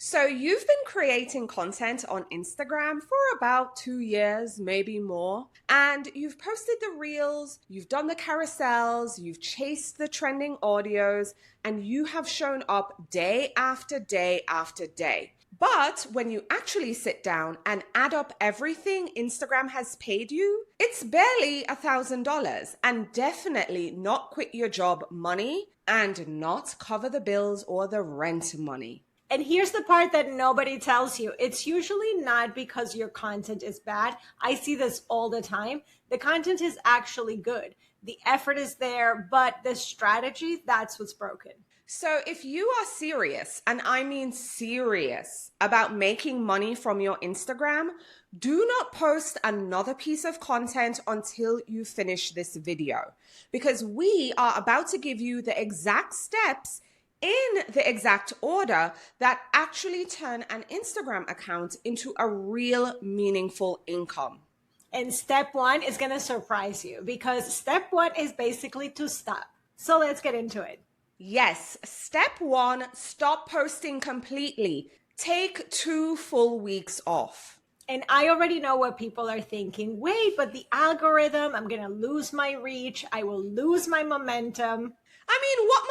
So you've been creating content on Instagram for about 2 years, maybe more, and you've posted the reels, you've done the carousels, you've chased the trending audios, and you have shown up day after day after day. But when you actually sit down and add up everything Instagram has paid you, it's barely $1,000 and definitely not quit your job money and not cover the bills or the rent money. And here's the part that nobody tells you. It's usually not because your content is bad. I see this all the time. The content is actually good. The effort is there, but the strategy, that's what's broken. So, if you are serious, and I mean serious, about making money from your Instagram, do not post another piece of content until you finish this video, because we are about to give you the exact steps in the exact order that actually turn an Instagram account into a real meaningful income. And step one is going to surprise you because step one is basically to stop. So let's get into it. Yes, step one, stop posting completely. Take 2 full weeks off. And I already know what people are thinking. Wait, but the algorithm, I'm going to lose my reach. I will lose my momentum. I mean, what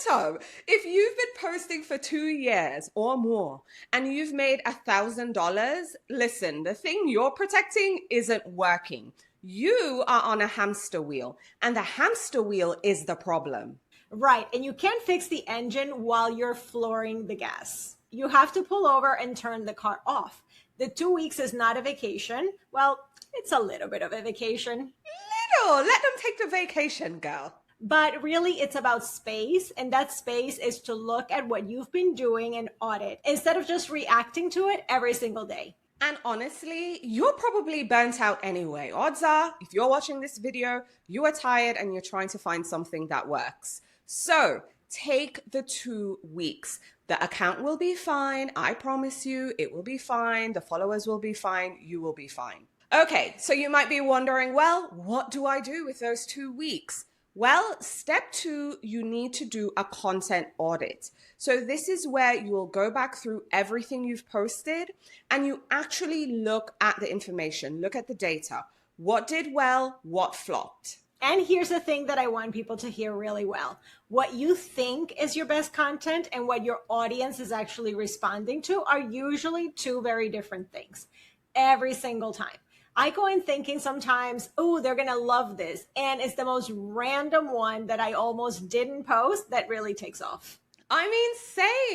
momentum? If you've been posting for 2 years or more and you've made $1,000, listen, the thing you're protecting isn't working. You are on a hamster wheel, and the hamster wheel is the problem. Right. And you can't fix the engine while you're flooring the gas. You have to pull over and turn the car off. The 2 weeks is not a vacation. Well, it's a little bit of a vacation. Little, let them take the vacation, girl. But really, it's about space. And that space is to look at what you've been doing and audit instead of just reacting to it every single day. And honestly, you're probably burnt out anyway. Odds are, if you're watching this video, you are tired and you're trying to find something that works. So take the 2 weeks. The account will be fine. I promise you, it will be fine. The followers will be fine. You will be fine. Okay, so you might be wondering, well, what do I do with those 2 weeks? Well, step two, you need to do a content audit. So this is where you will go back through everything you've posted and you actually look at the information, look at the data. What did well, what flopped? And here's the thing that I want people to hear really well. What you think is your best content and what your audience is actually responding to are usually two very different things every single time. I go in thinking sometimes, oh, they're going to love this. And it's the most random one that I almost didn't post that really takes off. I mean,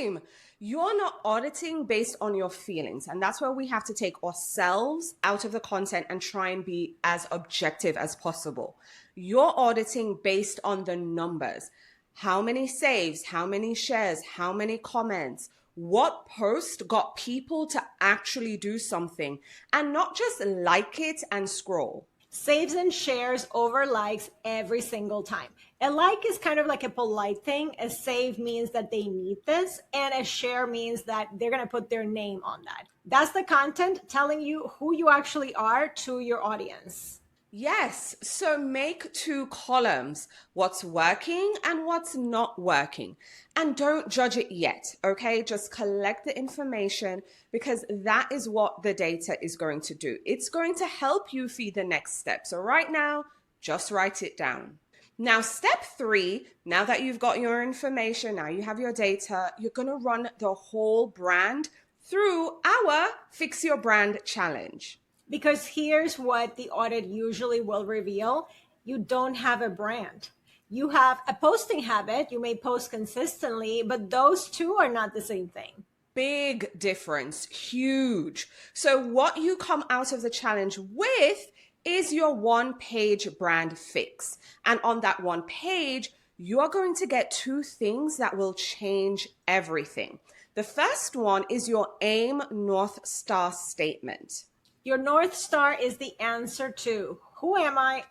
same. You're not auditing based on your feelings. And that's where we have to take ourselves out of the content and try and be as objective as possible. You're auditing based on the numbers. How many saves, how many shares, how many comments, what post got people to actually do something and not just like it and scroll. Saves and shares over likes every single time. A like is kind of like a polite thing. A save means that they need this, and a share means that they're going to put their name on that. That's the content telling you who you actually are to your audience. Yes, so make 2 columns, what's working and what's not working. And don't judge it yet, okay? Just collect the information because that is what the data is going to do. It's going to help you feed the next step. So right now, just write it down. Now, step 3, now that you've got your information, now you have your data, you're going to run the whole brand through our Fix Your Brand Challenge. Because here's what the audit usually will reveal. You don't have a brand. You have a posting habit. You may post consistently, but those two are not the same thing. Big difference, huge. So what you come out of the challenge with is your 1-page brand fix. And on that 1 page, you are going to get 2 things that will change everything. The first one is your AIM North Star statement. Your North Star is the answer to who am I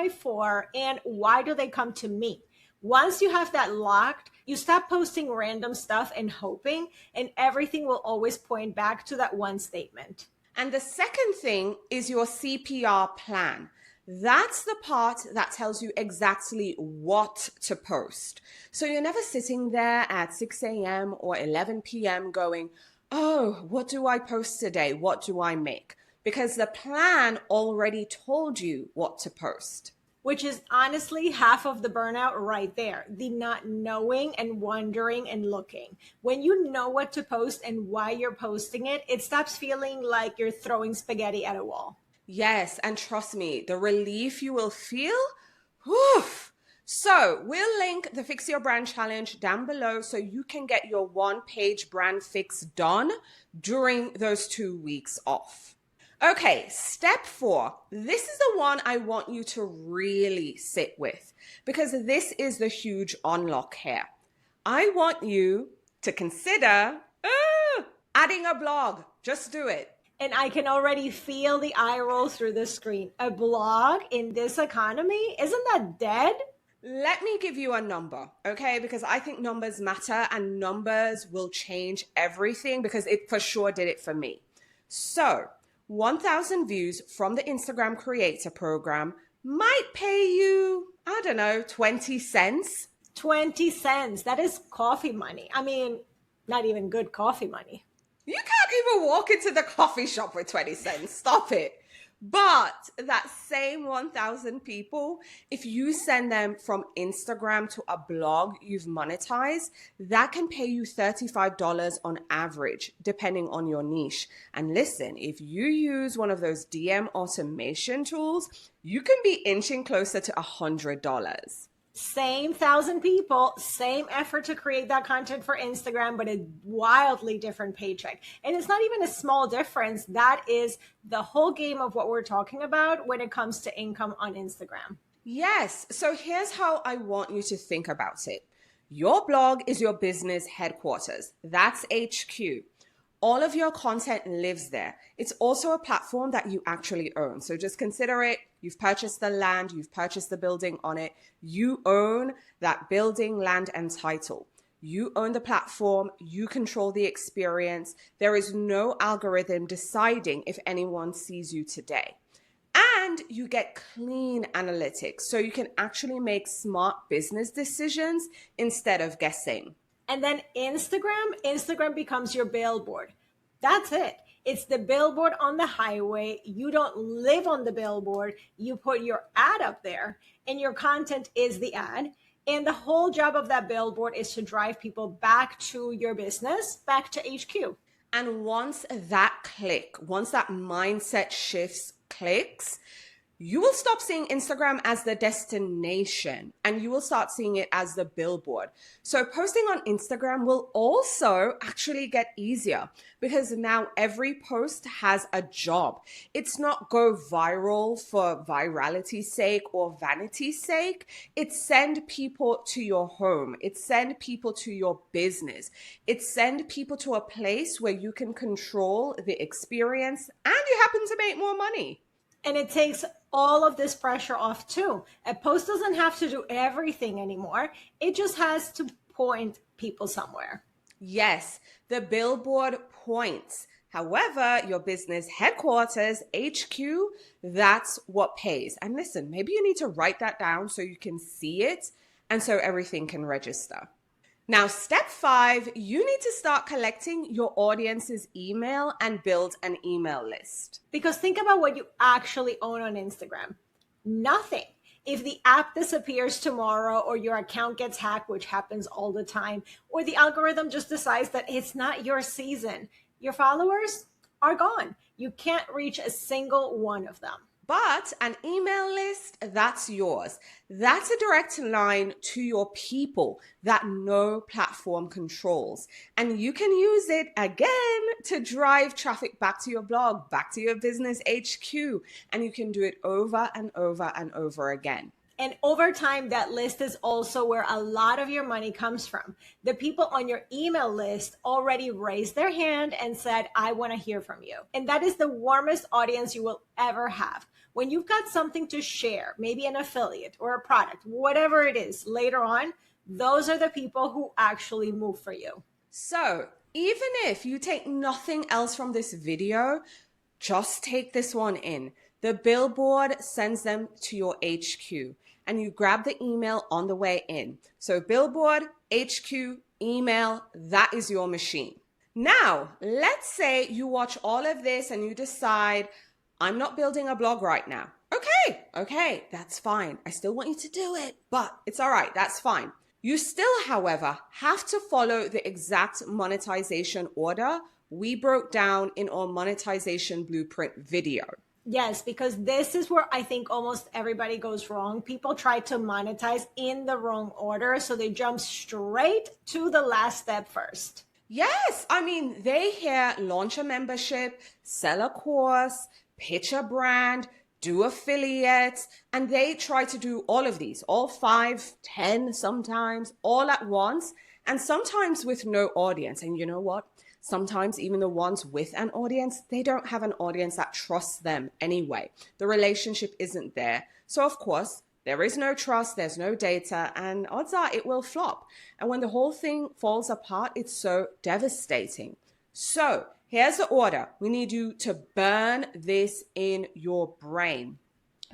for, and why do they come to me? Once you have that locked, you stop posting random stuff and hoping, and everything will always point back to that one statement. And the second thing is your CPR plan. That's the part that tells you exactly what to post. So you're never sitting there at 6 a.m. or 11 p.m. going, oh, what do I post today? What do I make? Because the plan already told you what to post. Which is honestly half of the burnout right there. The not knowing and wondering and looking. When you know what to post and why you're posting it, it stops feeling like you're throwing spaghetti at a wall. Yes, and trust me, the relief you will feel, whew. So we'll link the Fix Your Brand Challenge down below so you can get your one-page brand fix done during those 2 weeks off. Okay, step 4. This is the one I want you to really sit with because this is the huge unlock here. I want you to consider adding a blog. Just do it. And I can already feel the eye roll through the screen. A blog in this economy? Isn't that dead? Let me give you a number, okay? Because I think numbers matter and numbers will change everything because it for sure did it for me. So 1,000 views from the Instagram Creator Program might pay you, I don't know, 20 cents. 20 cents. That is coffee money. I mean, not even good coffee money. You can't even walk into the coffee shop with 20 cents. Stop it. But that same 1,000 people, if you send them from Instagram to a blog you've monetized, that can pay you $35 on average, depending on your niche. And listen, if you use one of those DM automation tools, you can be inching closer to $100. Same 1,000 people, same effort to create that content for Instagram, but a wildly different paycheck. And it's not even a small difference. That is the whole game of what we're talking about when it comes to income on Instagram. Yes. So here's how I want you to think about it. Your blog is your business headquarters. That's HQ. All of your content lives there. It's also a platform that you actually own. So just consider it. You've purchased the land, you've purchased the building on it. You own that building, land, and title. You own the platform. You control the experience. There is no algorithm deciding if anyone sees you today. And you get clean analytics. So you can actually make smart business decisions instead of guessing. And then Instagram becomes your billboard. That's it. It's the billboard on the highway. You don't live on the billboard. You put your ad up there and your content is the ad. And the whole job of that billboard is to drive people back to your business, back to HQ. And once that mindset shifts clicks, you will stop seeing Instagram as the destination and you will start seeing it as the billboard. So posting on Instagram will also actually get easier because now every post has a job. It's not go viral for virality's sake or vanity's sake. It's send people to your home. It's send people to your business. It's send people to a place where you can control the experience and you happen to make more money. And it takes all of this pressure off too. A post doesn't have to do everything anymore. It just has to point people somewhere. Yes, the billboard points. However, your business headquarters, HQ, that's what pays. And listen, maybe you need to write that down so you can see it and so everything can register. Now, step 5, you need to start collecting your audience's email and build an email list. Because think about what you actually own on Instagram. Nothing. If the app disappears tomorrow or your account gets hacked, which happens all the time, or the algorithm just decides that it's not your season, your followers are gone. You can't reach a single one of them. But an email list, that's yours. That's a direct line to your people that no platform controls. And you can use it again to drive traffic back to your blog, back to your business HQ. And you can do it over and over and over again. And over time, that list is also where a lot of your money comes from. The people on your email list already raised their hand and said, I want to hear from you. And that is the warmest audience you will ever have. When you've got something to share, maybe an affiliate or a product, whatever it is later on, those are the people who actually move for you. So even if you take nothing else from this video, just take this one in. The billboard sends them to your HQ and you grab the email on the way in. So billboard, HQ, email, that is your machine. Now, let's say you watch all of this and you decide, I'm not building a blog right now. Okay, that's fine. I still want you to do it, but it's all right. That's fine. You still, however, have to follow the exact monetization order we broke down in our monetization blueprint video. Yes, because this is where I think almost everybody goes wrong. People try to monetize in the wrong order, so they jump straight to the last step first. Yes, I mean, they hear launch a membership, sell a course, pitch a brand, do affiliates, and they try to do all of these, all 5, 10, sometimes, all at once, and sometimes with no audience. And you know what? Sometimes even the ones with an audience, they don't have an audience that trusts them anyway. The relationship isn't there. So of course, there is no trust, there's no data, and odds are it will flop. And when the whole thing falls apart, it's so devastating. So here's the order. We need you to burn this in your brain,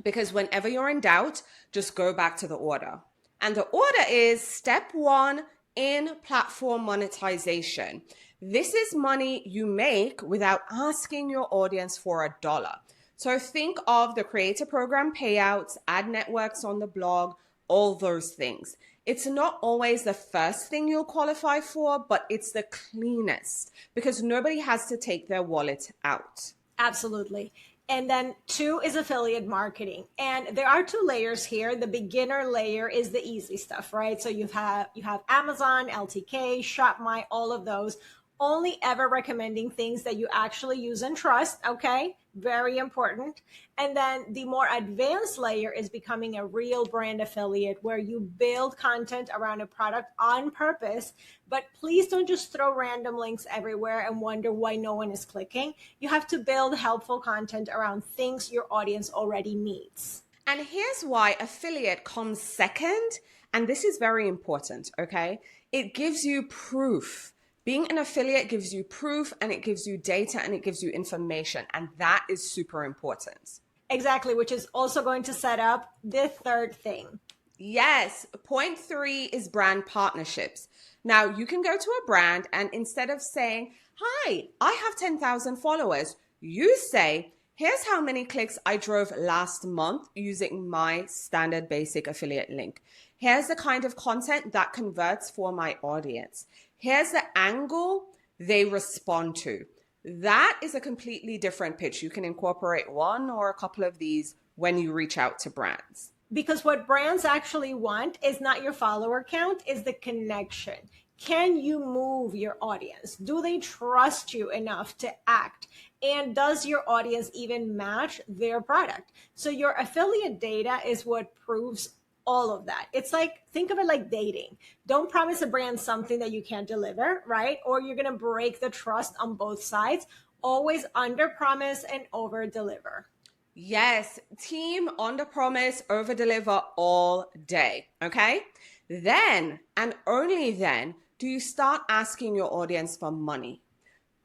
because whenever you're in doubt, just go back to the order. And the order is step 1 in platform monetization. This is money you make without asking your audience for a dollar. So think of the creator program payouts, ad networks on the blog, all those things. It's not always the first thing you'll qualify for, but it's the cleanest because nobody has to take their wallet out. Absolutely. And then 2 is affiliate marketing. And there are 2 layers here. The beginner layer is the easy stuff, right? So you have Amazon, LTK, ShopMy, all of those. Only ever recommending things that you actually use and trust, okay? Very important. And then the more advanced layer is becoming a real brand affiliate where you build content around a product on purpose, but please don't just throw random links everywhere and wonder why no one is clicking. You have to build helpful content around things your audience already needs. And here's why affiliate comes second. And this is very important, okay? It gives you proof. Being an affiliate gives you proof and it gives you data and it gives you information. And that is super important. Exactly, which is also going to set up the third thing. Yes. Point 3 is brand partnerships. Now you can go to a brand and instead of saying, hi, I have 10,000 followers, you say, here's how many clicks I drove last month using my standard basic affiliate link. Here's the kind of content that converts for my audience. Here's the angle they respond to. That is a completely different pitch. You can incorporate one or a couple of these when you reach out to brands. Because what brands actually want is not your follower count, is the connection. Can you move your audience? Do they trust you enough to act? And does your audience even match their product? So your affiliate data is what proves all of that. It's like, think of it like dating. Don't promise a brand something that you can't deliver, right? Or you're going to break the trust on both sides. Always under promise and over deliver. Yes, team under promise, over deliver all day. Okay. Then and only then do you start asking your audience for money.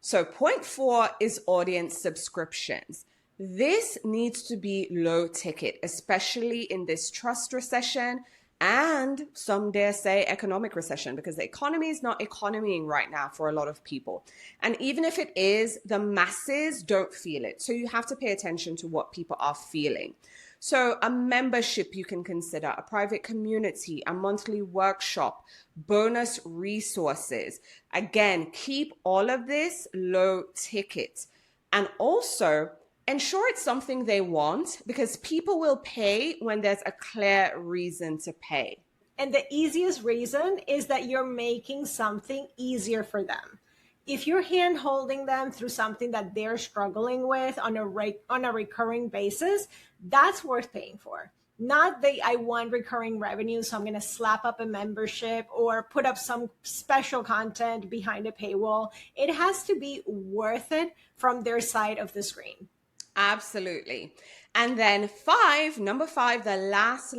So point 4 is audience subscriptions. This needs to be low ticket, especially in this trust recession and some dare say economic recession, because the economy is not economying right now for a lot of people. And even if it is, the masses don't feel it. So you have to pay attention to what people are feeling. So a membership you can consider, a private community, a monthly workshop, bonus resources. Again, keep all of this low ticket. And also ensure it's something they want, because people will pay when there's a clear reason to pay. And the easiest reason is that you're making something easier for them. If you're hand holding them through something that they're struggling with on a recurring basis, that's worth paying for. Not the I want recurring revenue, so I'm going to slap up a membership or put up some special content behind a paywall. It has to be worth it from their side of the screen. Absolutely. And then number 5, the last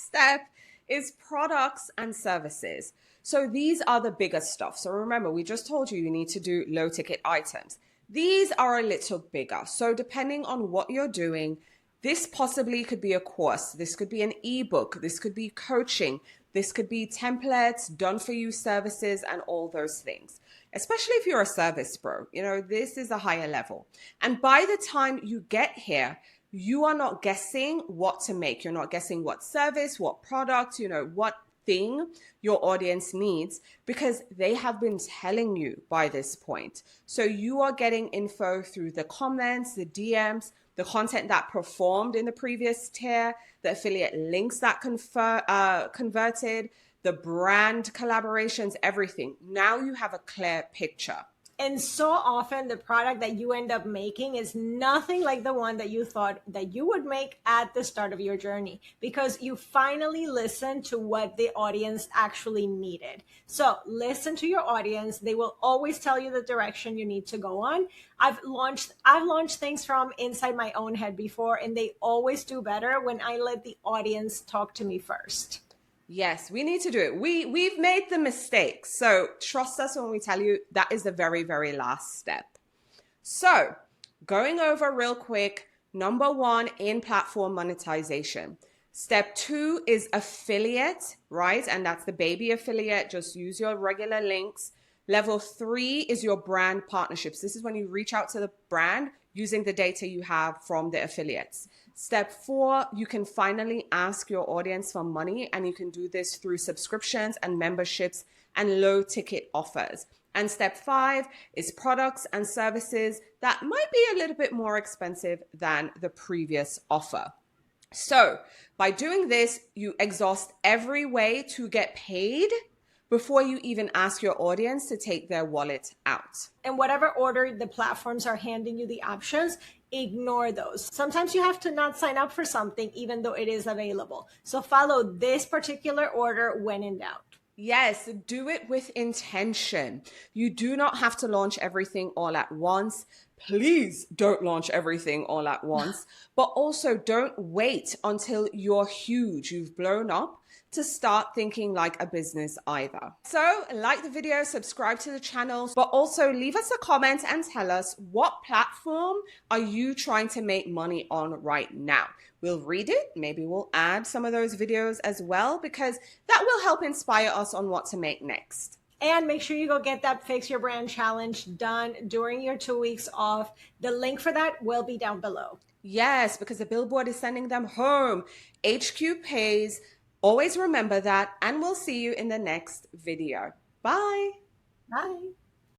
step is products and services. So these are the bigger stuff. So remember, we just told you need to do low ticket items. These are a little bigger. So depending on what you're doing, this possibly could be a course. This could be an ebook. This could be coaching. This could be templates, done for you services, and all those things. Especially if you're a service pro, this is a higher level. And by the time you get here, you are not guessing what to make. You're not guessing what service, what product, what thing your audience needs, because they have been telling you by this point. So you are getting info through the comments, the DMs, the content that performed in the previous tier, the affiliate links that converted, the brand collaborations, everything. Now you have a clear picture. And so often the product that you end up making is nothing like the one that you thought that you would make at the start of your journey, because you finally listened to what the audience actually needed. So listen to your audience. They will always tell you the direction you need to go on. I've launched things from inside my own head before, and they always do better when I let the audience talk to me first. Yes, we need to do it. We've made the mistakes. So trust us when we tell you that is the very, very last step. So going over real quick, number 1 in platform monetization. Step 2 is affiliate, right? And that's the baby affiliate. Just use your regular links. Level 3 is your brand partnerships. This is when you reach out to the brand using the data you have from the affiliates. Step 4, you can finally ask your audience for money, and you can do this through subscriptions and memberships and low ticket offers. And step 5 is products and services that might be a little bit more expensive than the previous offer. So by doing this, you exhaust every way to get paid before you even ask your audience to take their wallet out. In whatever order the platforms are handing you the options, ignore those. Sometimes you have to not sign up for something even though it is available. So follow this particular order when in doubt. Yes, do it with intention. You do not have to launch everything all at once. Please don't launch everything all at once, but also don't wait until you're huge, you've blown up, to start thinking like a business either. So like the video, subscribe to the channel, but also leave us a comment and tell us, what platform are you trying to make money on right now? We'll read it. Maybe we'll add some of those videos as well, because that will help inspire us on what to make next. And make sure you go get that Fix Your Brand Challenge done during your 2 weeks off. The link for that will be down below. Yes, because the billboard is sending them home. HQ pays. Always remember that, and we'll see you in the next video. Bye. Bye.